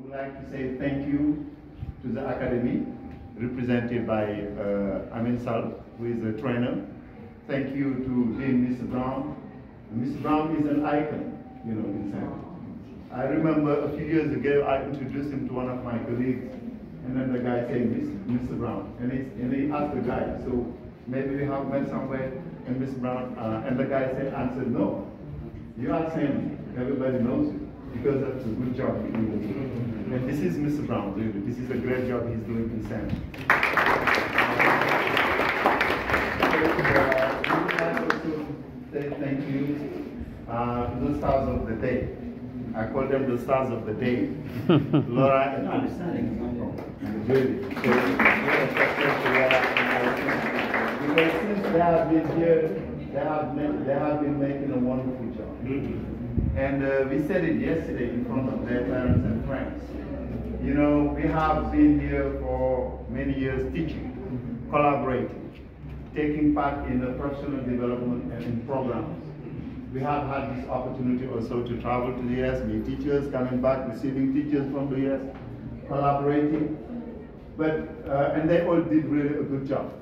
would like to say thank you to the Academy, represented by Amine Sall, who is a trainer. Thank you to Dean Mr. Brown. Mr. Brown is an icon, you know, in Senegal. I remember a few years ago, I introduced him to one of my colleagues, and then the guy said, Mr. Brown. And he asked the guy, so maybe we have met somewhere, and Mr. Brown, and the guy answered, no, you are saying everybody knows you, because that's a good job you're doing. And this is Mr. Brown, really. This is a great job he's doing in Senegal. Say thank you to the stars of the day. I call them the stars of the day. Laura and Alison. Because since they have been here, they have been making a wonderful job. And we said it yesterday in front of their parents and friends. You know, we have been here for many years teaching, collaborating, taking part in the professional development and in programs. We have had this opportunity also to travel to the US, meet teachers, coming back, receiving teachers from the US, collaborating. But, and they all did really a good job,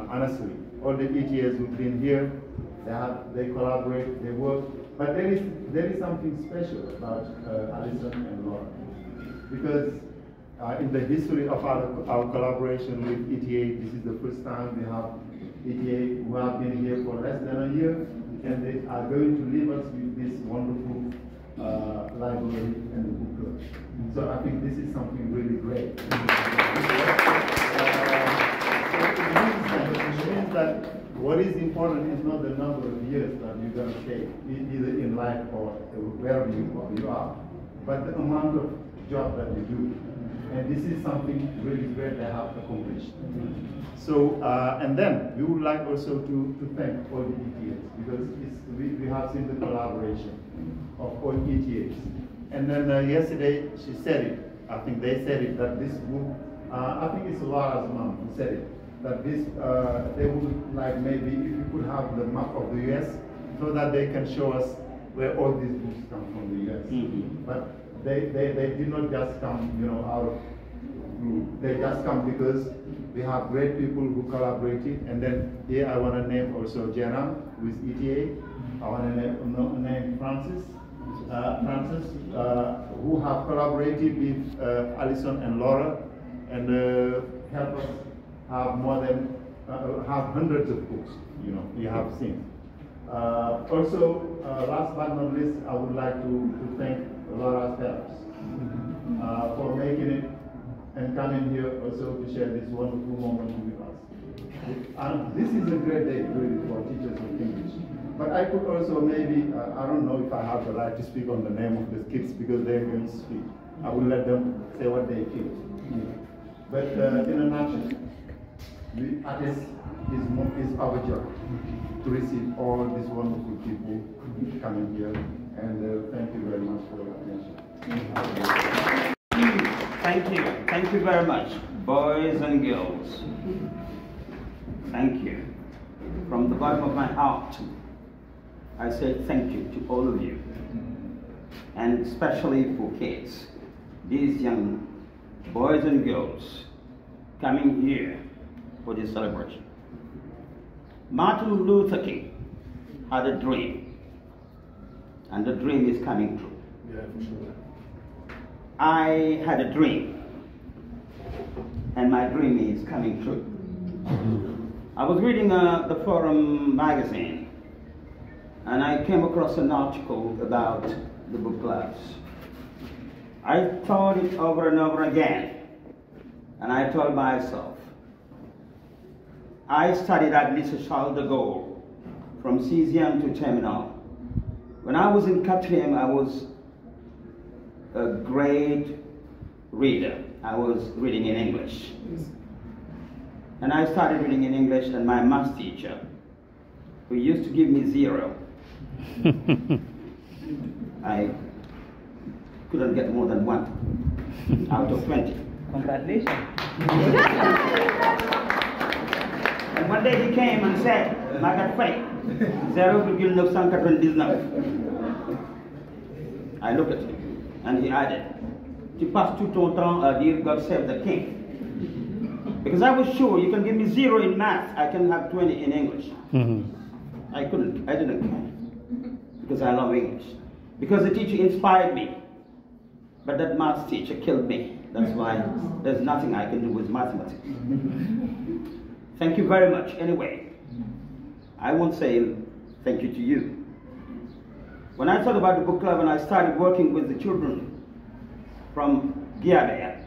honestly. All the ETAs who've been here, they collaborate, they work. But there is something special about Alison and Laura. Because in the history of our collaboration with ETA, this is the first time we have ETA who have been here for less than a year, and they are going to leave us with this wonderful library and the book club. So I think this is something really great. It means that what is important is not the number of years that you're going to take, either in life or wherever you are, but the amount of job that you do. And this is something really great they have accomplished. So, and then we would like also to thank all the ETAs, because we have seen the collaboration of all ETAs. And then yesterday she said it, I think they said it, that this book, I think it's Laura's mom who said it, that this, they would like maybe if you could have the map of the US so that they can show us where all these books come from the US. But they did not just come, you know, out of group. They just come because we have great people who collaborated. And then here I want to name also Jany, who is ETA. I want to name Francis, who have collaborated with Alison and Laura, and help us have more than have hundreds of books. You know, we have seen. Also, last but not least, I would like to thank Laura's parents for making it and coming here also to share this wonderful moment with us. And this is a great day really for teachers of English. But I could also maybe, I don't know if I have the right to speak on the name of the kids because they're going to speak. I will let them say what they feel. But in a nutshell, the artist is our job to receive all these wonderful people coming here. And thank you very much for your attention. Thank you. Thank you very much, boys and girls. Thank you. From the bottom of my heart, I say thank you to all of you, and especially for kids, these young boys and girls coming here for this celebration. Martin Luther King had a dream, and the dream is coming true. Yeah, for sure. I had a dream, and my dream is coming true. I was reading the Forum magazine, and I came across an article about the book clubs. I thought it over and over again, and I told myself, I studied at Lycée Charles de Gaulle, from Cesium to Terminal. When I was in Quatrième, I was a great reader. I was reading in English. And I started reading in English, and my math teacher, who used to give me 0, I couldn't get more than 1 out of 20. Congratulations. And one day he came and said, Magatte Faye, 0,999. I looked at him, and he added, tu passes tout ton temps à dire God save the king. Because I was sure you can give me 0 in math, I can have 20 in English. I didn't care. Because I love English. Because the teacher inspired me. But that math teacher killed me. That's why there's nothing I can do with mathematics. Thank you very much. Anyway, I won't say thank you to you. When I thought about the book club and I started working with the children from Guillabert,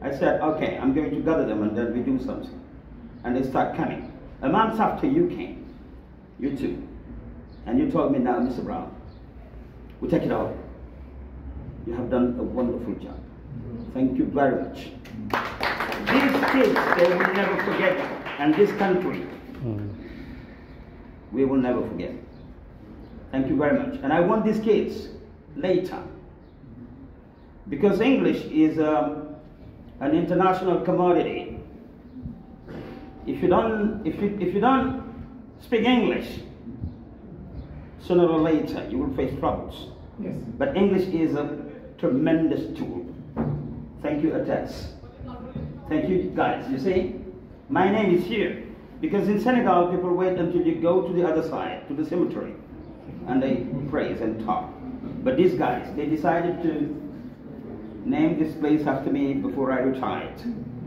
I said, okay, I'm going to gather them and then we do something. And they start coming. A month after you came, you too, and you told me now, Mr. Brown, we take it over. You have done a wonderful job. Thank you very much. These kids, they will never forget it. And this country, we will never forget it. Thank you very much. And I want these kids later, because English is an international commodity. If you don't speak English, sooner or later you will face troubles. Yes. But English is a tremendous tool. Thank you, ETAs. Thank you, guys. You see, my name is here because in Senegal people wait until you go to the other side, to the cemetery, and they praise and talk. But these guys, they decided to name this place after me before I retired.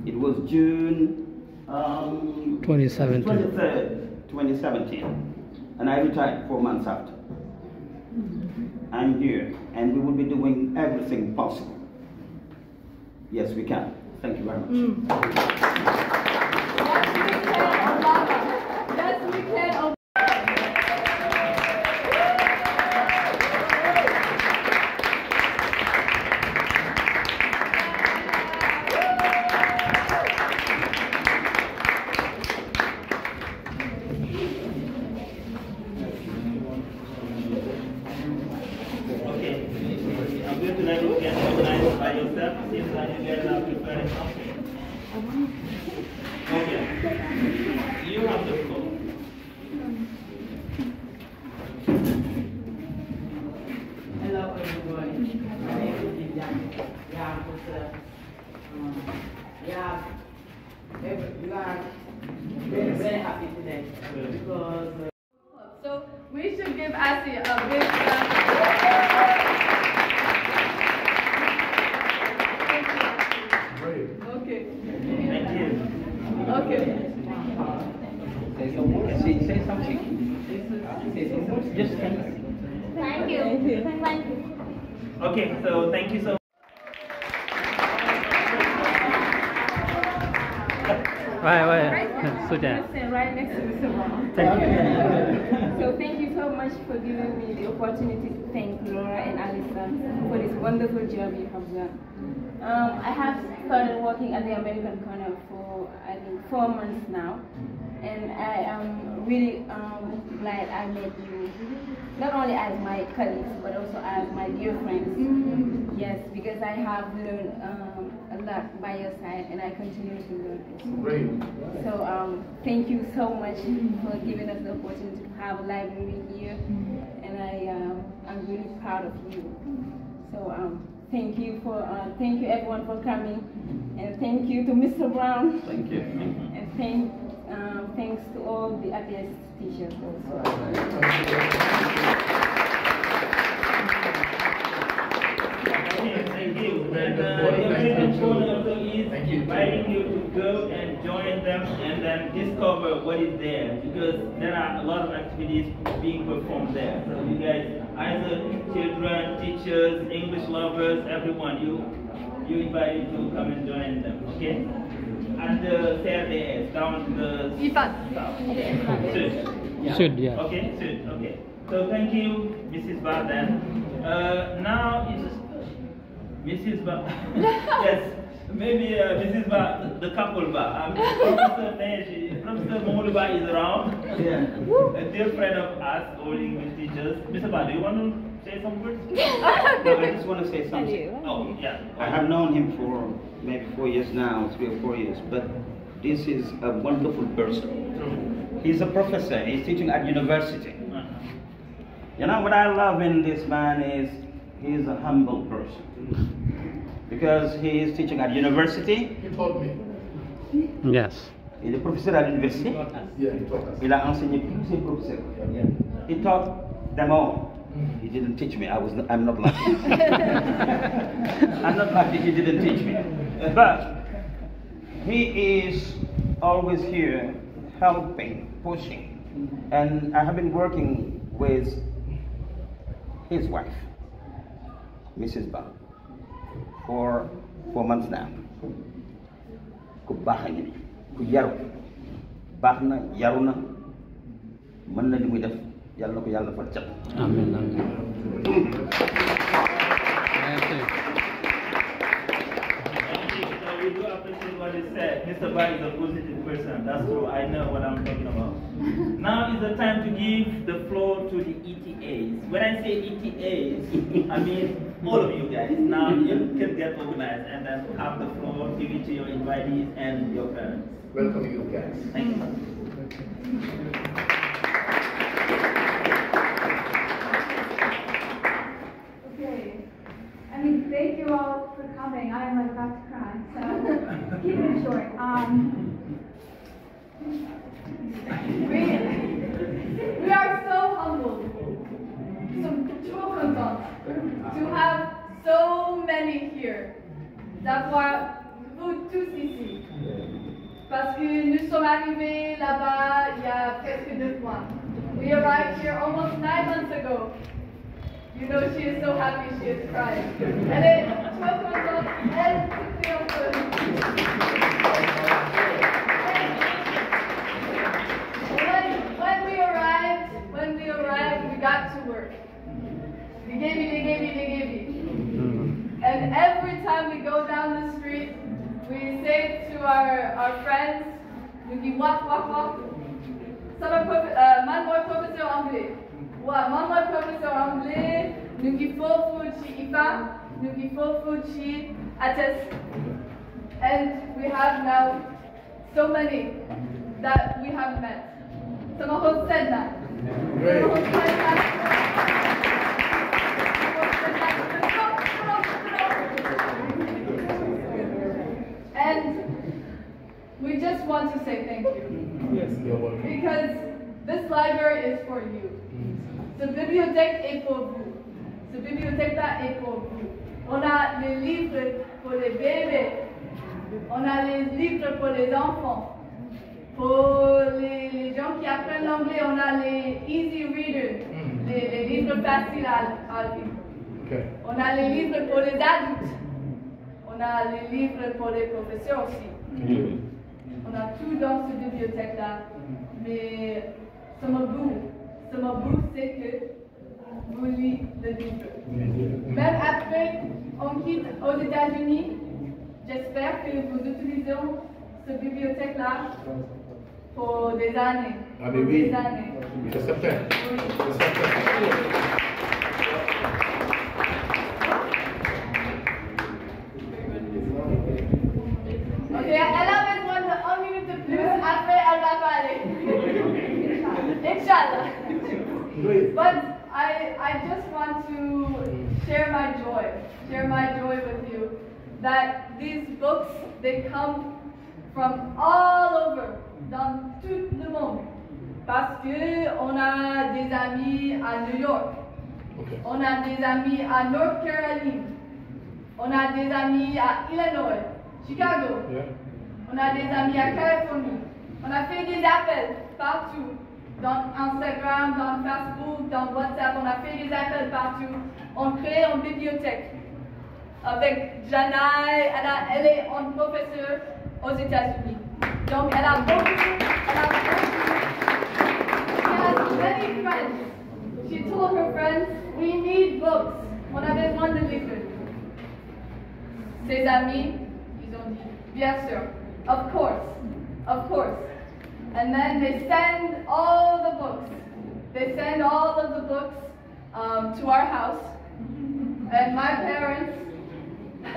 It was June 2017. 23rd, 2017. And I retired 4 months after. I'm here, and we will be doing everything possible. Yes, we can. Thank you very much. Very happy today because so we should give Asi a big okay. Thank you. Okay. Say something. Just thank you. Thank you. Okay, so thank you so much. Right next to Mr. Brown. Thank you. So thank you so much for giving me the opportunity to thank Laura and Alison for this wonderful job you have done. I have started working at the American Corner for I think 4 months now, and I am really glad I met you, not only as my colleagues but also as my dear friends. Yes, because I have learned a lot by your side, and I continue to learn. Great. So thank you so much for giving us the opportunity to have a library here, and I'm really proud of you. So thank you everyone for coming, and thank you to Mr. Brown. Thank you. And thanks to all the ETAs teachers also. Thank you. And the also is inviting you to go and join them and then discover what is there, because there are a lot of activities being performed there. So you guys, either children, teachers, English lovers, everyone, you invited to come and join them, okay? And the CRFPE down to the south. Should, yeah. Okay, should, okay. So thank you, Mrs. Barden. Now it's Mrs. Ba. Yes, maybe Mrs. Ba, the couple Ba. Professor Mamadou is around. Yeah. A dear friend of us, all English teachers. Mr. Ba, do you want to say some words? No, I just want to say something. Oh, yeah. I have known him for maybe 4 years now, 3 or 4 years, but this is a wonderful person. He's a professor, he's teaching at university. You know what I love in this man is he's a humble person. because he is teaching at university. He told me. Yes. Il est professeur à l'université. Yeah, he told us. Il a enseigné tous ses professeurs. He taught them all. He didn't teach me. I'm not lucky. I'm not lucky he didn't teach me. But he is always here helping, pushing. And I have been working with his wife, Mrs. Ba, for 4 months now. Ku baax a ngi nii, ku yaru, baax na, yaru na, mën na li muy def, yàlla na ko yàlla fal cat. Amen. We do appreciate what he said. Mr. Bai is a positive person. That's true. I know what I'm talking about. Now is the time to give the floor to the ETAs. When I say ETAs, I mean all of you guys. Now you can get organized and then have the floor, give it to your invitees and your parents. Welcome you guys. Thank you. Okay. I mean, thank you all for coming. I am like about to cry, so keep it short. We are so humbled, trop contents to have so many here, d'avoir vous tous ici. Parce que nous sommes arrivés là-bas il y a presque 2 mois. We arrived here almost 9 months ago. You know she is so happy she is crying. Elle est trop contente, elle tout un peu. When we arrived, we got to work. They gave me. And every time we go down the street, we say to our friends, nous dit walk. Ça va moi professeur anglais. Moi professeur anglais, nous dit faut IFA, nous dit faut attest. And we have now so many that we have met. Someone said that. And we just want to say thank you. Yes, you're welcome. Because this library is for you. Cette bibliothèque est pour vous. Cette bibliothèque-là est pour vous. On a les livres pour les bébés. On a les livres pour les enfants. Pour les gens qui apprennent l'anglais, on a les easy readers, les livres faciles à lire. Okay. On a les livres pour les adultes. On a les livres pour les professeurs aussi. On a tout dans cette bibliothèque-là. Mais ce Mamadou, c'est que vous lisez le livre. Même après, on quitte aux États-Unis, j'espère que vous utilisez cette bibliothèque-là pour des années. Ah, mais oui. Des années. C'est certain. Oui. C'est certain. Ok, elle a besoin de 1 minute de plus, après elle va parler. Inshallah. But I just want to share my joy with you, that these books, they come from all over, dans tout le monde. Parce que on a des amis à New York, Okay. on a des amis à North Carolina, on a des amis à Illinois, Chicago, Yeah. on a des amis à Californie. On a fait des appels partout, dans Instagram, dans Facebook, dans WhatsApp, on a fait des appels partout. On crée une bibliothèque avec Jany, elle est une professeure aux États-Unis. Donc elle a beaucoup. She has many friends. She told her friends, we need books. On a besoin de livres. Ses amis, ils ont dit, bien sûr, of course. And then they send all the books. They send all of the books to our house. And my parents, they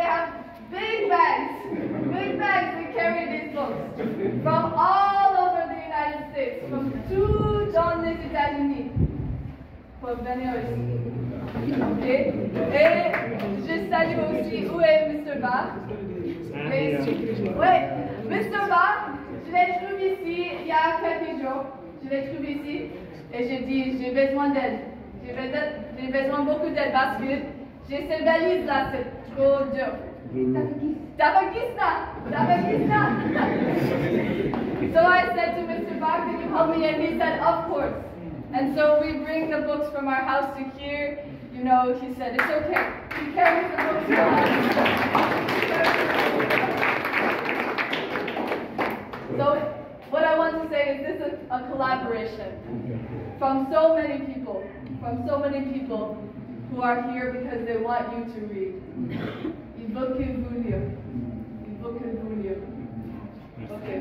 have big bags. They carry these books from all over the United States, from tout dans les États-Unis. pour venir ici. Ok. Et je salue aussi, où est Mr. Ba? Oui, Mr. Ba, je l'ai trouvé ici il y a quelques jours. Je l'ai trouvé ici et j'ai dit, j'ai besoin d'aide. J'ai besoin beaucoup d'aide parce que j'ai ces valises là, c'est trop dur. Daphakista! So I said to Mr. Ba, can you help me? And he said, of course. And so we bring the books from our house to here. You know, he said, it's okay. He carries the books to us. So what I want to say is this is a collaboration from so many people who are here because they want you to read. Il faut que vous lire. Okay.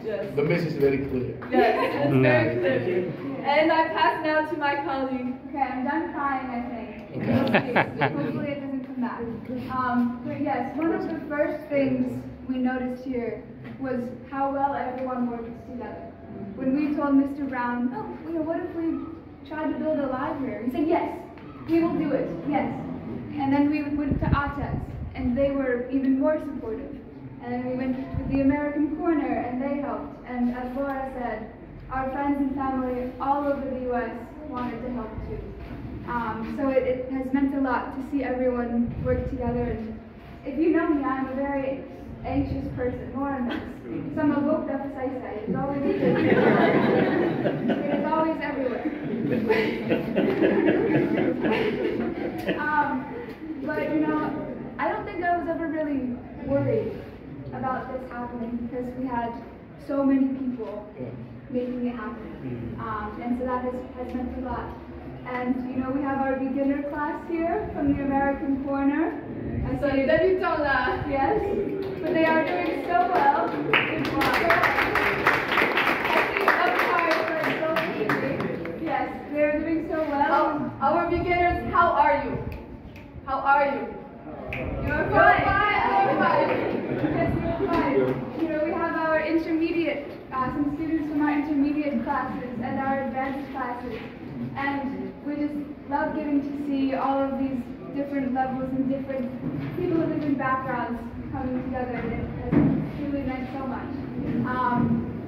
Yes. The message is very clear. Yes, it's very clear. And I pass now to my colleague. Okay, I'm done crying, I think. Hopefully it doesn't come back. But yes, one of the first things we noticed here was how well everyone works together. When we told Mr. Brown, what if we tried to build a library? He said, yes, we will do it, yes. And then we went to ETAs, and they were even more supportive. And then we went to the American Corner, and they helped. And as Laura said, our friends and family all over the U.S. wanted to help too. So it has meant a lot to see everyone work together. And if you know me, I'm a very anxious person, more on this. So I'm a book that it's always it is always everywhere. But I don't think I was ever really worried about this happening because we had so many people making it happen. And so that has meant a lot. And we have our beginner class here from the American Corner. I see débutants. Yes, but they are doing so well. Yes, they are doing so well. Our beginners, how are you? How are you? You're fine. Yes, you're fine. We have our intermediate, some students from our intermediate classes and our advanced classes. And we just love getting to see all of these different levels and different people with different backgrounds coming together. And it has really meant so much.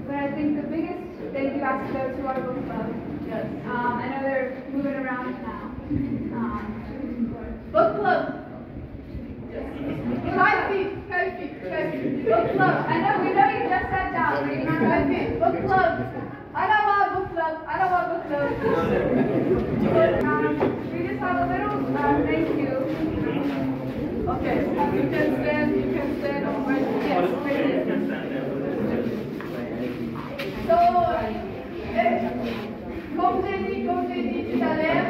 But I think the biggest thank you has to go to our book club. Yes. I know they're moving around now. Book club. Book club. I know, we know you just sat down. Book club. I don't want book club. We just have a little thank you. Okay, you can stand yes, right here. So, comme j'ai dit tout à l'heure,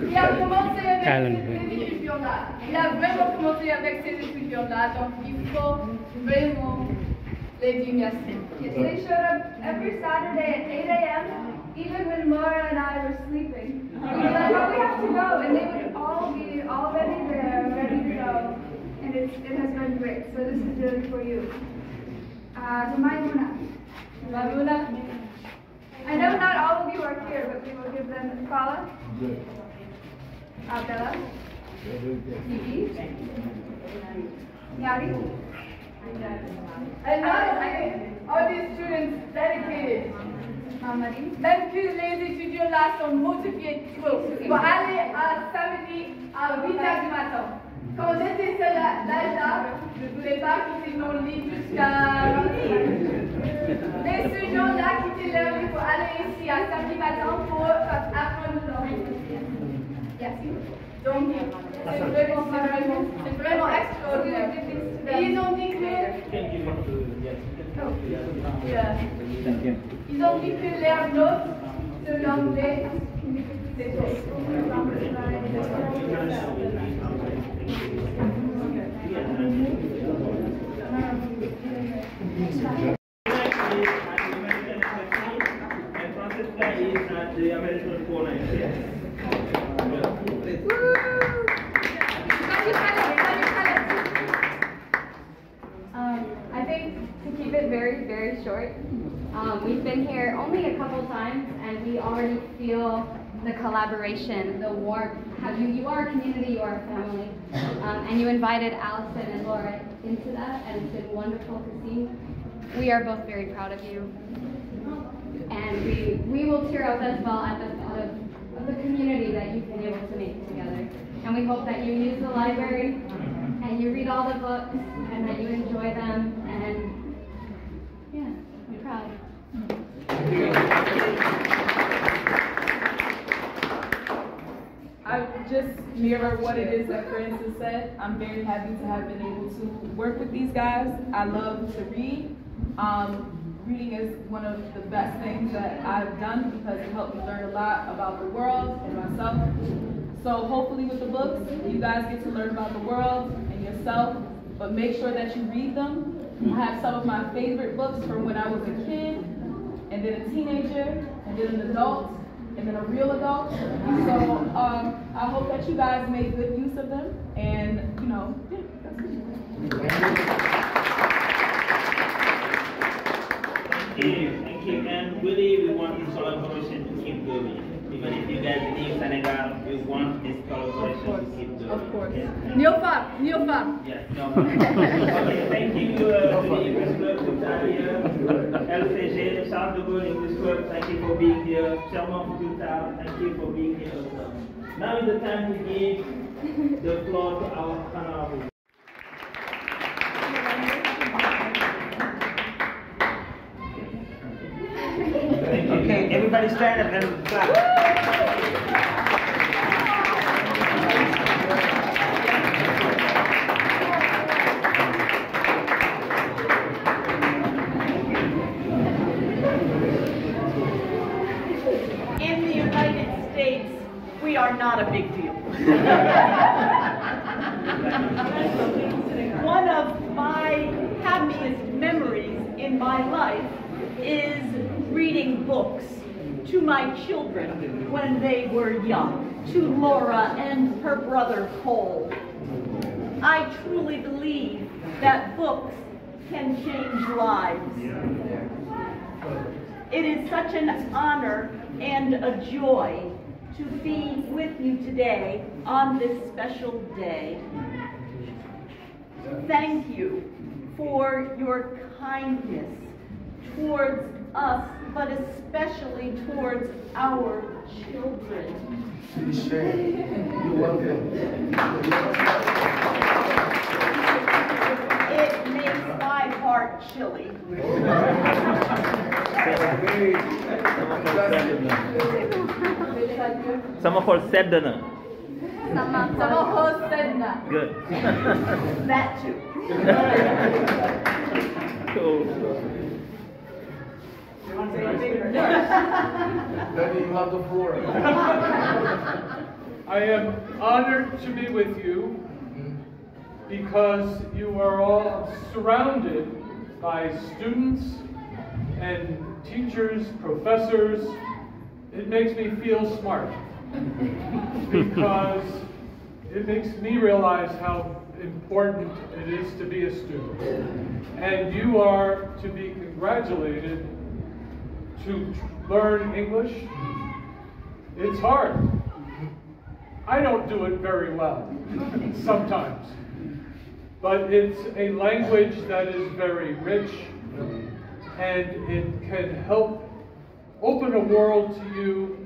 il a commencé avec ces étudiants-là. Il a vraiment commencé avec ces étudiants-là, donc il faut vraiment les dire merci. Yes, they showed up every Saturday at 8 a.m., even when Laura and I were sleeping. We were like, oh, we have to go, and they would all be already there, ready to go. And it has been great, so this is really for you. To Maimuna. I know not all of you are here, but we will give them Fala, Bella, Vivi, Yari. And not only are these students dedicated, même que les étudiants là sont motivés pour aller à samedi à 8h du matin. Quand j'étais là, je ne voulais pas quitter mon lit jusqu'à mais ces gens-là quittaient leur lit pour aller ici à samedi matin pour apprendre leur langue. Merci. Donc, c'est vraiment extraordinaire. Et ils ont dit que... Ils ont dit que leurs notes de l'anglais, c'est the American Corner. I think to keep it very, very short, we've been here only a couple times and we already feel the collaboration, the warmth. You are a community, you are a family, and you invited Alison and Laura into that, and it's been wonderful to see. We are both very proud of you, and we will cheer up as well at the thought of the community that you've been able to make together. And we hope that you use the library, and you read all the books, and that you enjoy them, and yeah, I'm proud. I just mirror what it is that Francis said. I'm very happy to have been able to work with these guys. I love to read. Reading is one of the best things that I've done because it helped me learn a lot about the world and myself. So hopefully with the books, you guys get to learn about the world and yourself, but make sure that you read them. I have some of my favorite books from when I was a kid, and then a teenager, and then an adult, and then a real adult. So I hope that you guys make good use of them, and yeah, that's it. Thank you, and really we want this collaboration to keep going. Even if you guys leave Senegal, we want this collaboration to keep going. Of course. Okay? Neofar. Yes, Neofar. Okay, thank you to the English Club, to Talia, LCG, Charles de Gaulle English Club, thank you for being here. Chairman Fututa, thank you for being here also. Now is the time to give the floor to our honorable. Okay, everybody stand up and clap. In the United States, we are not a big deal. One of my happiest memories in my life is reading books to my children when they were young, to Laura and her brother Cole. I truly believe that books can change lives. It is such an honor and a joy to be with you today on this special day. Thank you for your kindness towards us, but especially towards our children. You're welcome. It makes my heart chilly. Samakhol Sedana. Samakhol Sedna. Good. That too. Cool. Then you have the floor. I am honored to be with you because you are all surrounded by students and teachers, professors. It makes me feel smart because it makes me realize how important it is to be a student. And you are to be congratulated to learn English. It's hard. I don't do it very well sometimes, but it's a language that is very rich, and it can help open a world to you,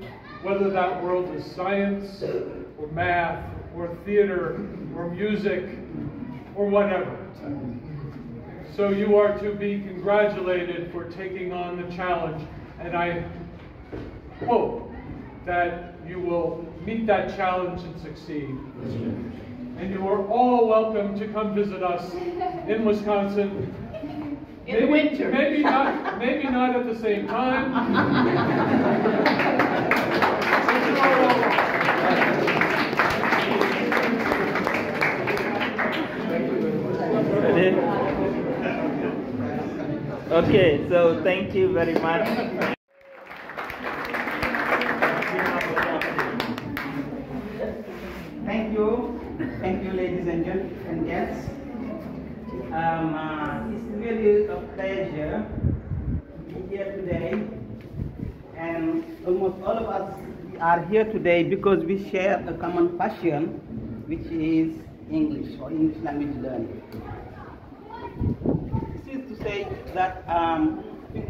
whether that world is science or math or theater or music or whatever. So you are to be congratulated for taking on the challenge, and I hope that you will meet that challenge and succeed. And you are all welcome to come visit us in Wisconsin. In the winter. Maybe not at the same time. Ready? Okay, so thank you very much. Thank you, ladies and gents. It's really a pleasure to be here today, and almost all of us are here today because we share a common passion, which is English or English language learning. This is to say that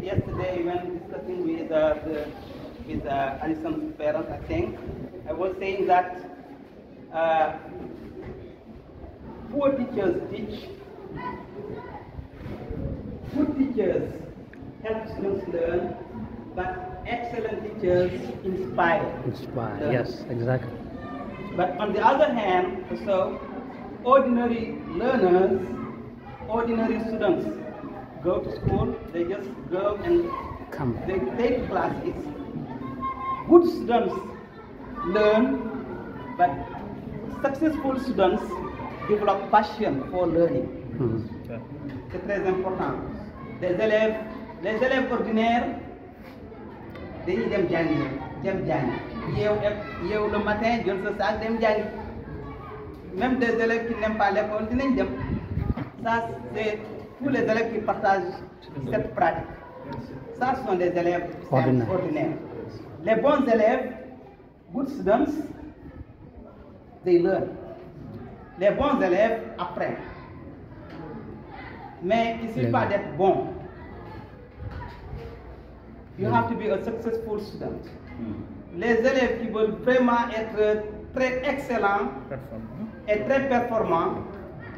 yesterday when discussing with Alison's parents, I think, I was saying that poor teachers teach, good teachers help students learn, but excellent teachers inspire. Inspire, yes, exactly. But on the other hand, also, ordinary learners, ordinary students go to school, they just go and they take classes. Good students learn, but successful students develop passion for learning. C'est très important. Les élèves ordinaires, dañuy dem jàngi yeewu le matin jël sa sac dem jàngi. Même des élèves qui n'aiment pas l'école dinañ dem. Ça c'est tous les élèves qui partagent cette pratique. Ça sont des élèves ordinaires. Les bons élèves, good students, they learn. Les bons élèves apprennent. Mais il ne suffit pas d'être bon. You have to be a successful student. Les élèves qui veulent vraiment être très excellents et très performants,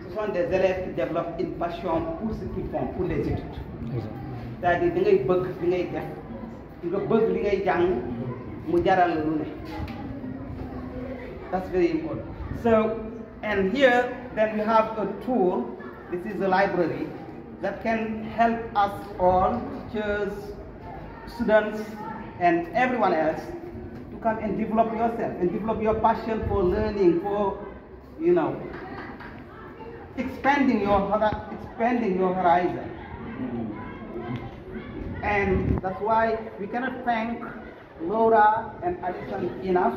ce sont des élèves qui développent une passion pour ce qu'ils font, pour les études. C'est-à-dire da ngay bëgg li ngay def, nga bëgg li ngay jàng mu jaral la lu ne. That's very important. So, and here then we have a tool. This is a library that can help us all, teachers, students, and everyone else, to come and develop yourself and develop your passion for learning, for, expanding your horizon. And that's why we cannot thank Laura and Alison enough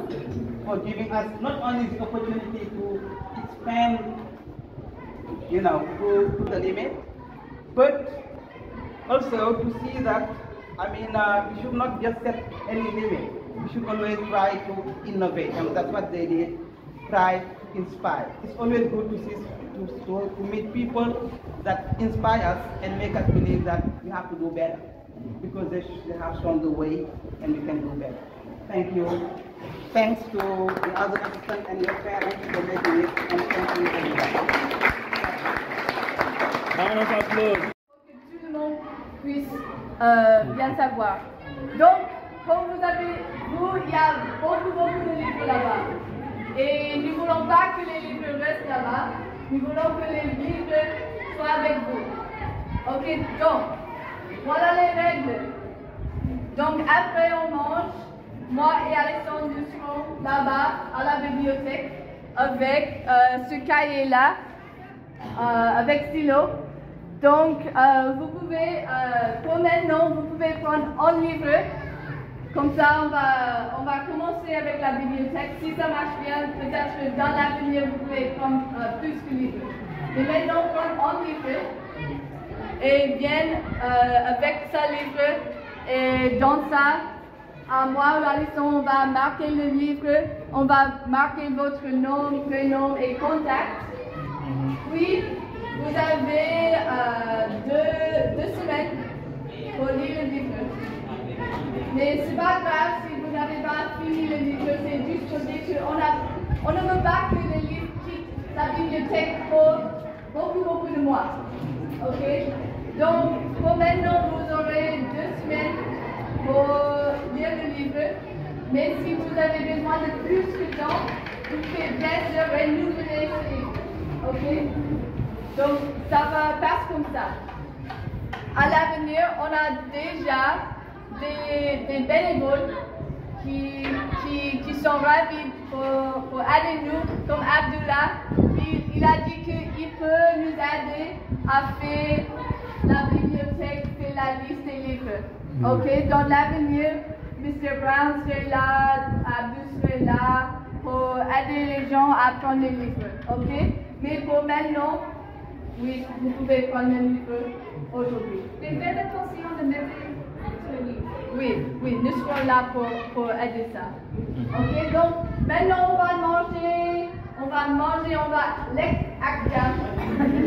for giving us not only the opportunity to expand, to the limit, but also to see that, we should not just set any limit. We should always try to innovate, and that's what they did. Try to inspire. It's always good to see, to meet people that inspire us and make us believe that we have to do better, because they have shown the way and we can do better. Thank you. Thanks to the other assistants and your parents for making it, and thank you everybody. Round of applause. Que tout le monde puisse bien savoir. Donc, comme vous avez vu, il y a beaucoup de livres là-bas. Et nous ne voulons pas que les livres restent là-bas. Nous voulons que les livres soient avec vous. Ok, donc, voilà les règles. Donc, après on mange, moi et Alison nous serons là-bas à la bibliothèque avec ce cahier-là, avec stylo. Donc, vous pouvez, pour maintenant, vous pouvez prendre un livre. Comme ça, on va commencer avec la bibliothèque. Si ça marche bien, peut-être dans l'avenir, vous pouvez prendre plus que livre. Mais maintenant, prendre un livre et bien avec ce livre. Et dans ça, moi ou Alison, on va marquer le livre. On va marquer votre nom, prénom et contact. Puis, vous avez deux semaines pour lire le livre. Mais c'est pas grave si vous n'avez pas fini le livre, c'est juste pour dire qu'on ne veut pas que le livre quitte la bibliothèque pour beaucoup de mois. Ok? Donc, pour maintenant, vous aurez 2 semaines pour lire le livre. Mais si vous avez besoin de plus de temps, vous pouvez bien sûr renouveler ce livre. Ok? Donc, ça va passer comme ça. À l'avenir, on a déjà des bénévoles qui sont ravis pour aider nous, comme Abdullah. Il a dit qu'il peut nous aider à faire la bibliothèque, faire la liste des livres. Ok, dans l'avenir, Mr. Brown serait là, Abdul serait là pour aider les gens à prendre les livres. Ok, mais pour maintenant, oui, vous pouvez prendre le livre aujourd'hui. Mais faites attention de mettre Oui, nous serons là pour aider ça. Ok, donc maintenant on va manger, on va lek ak jam.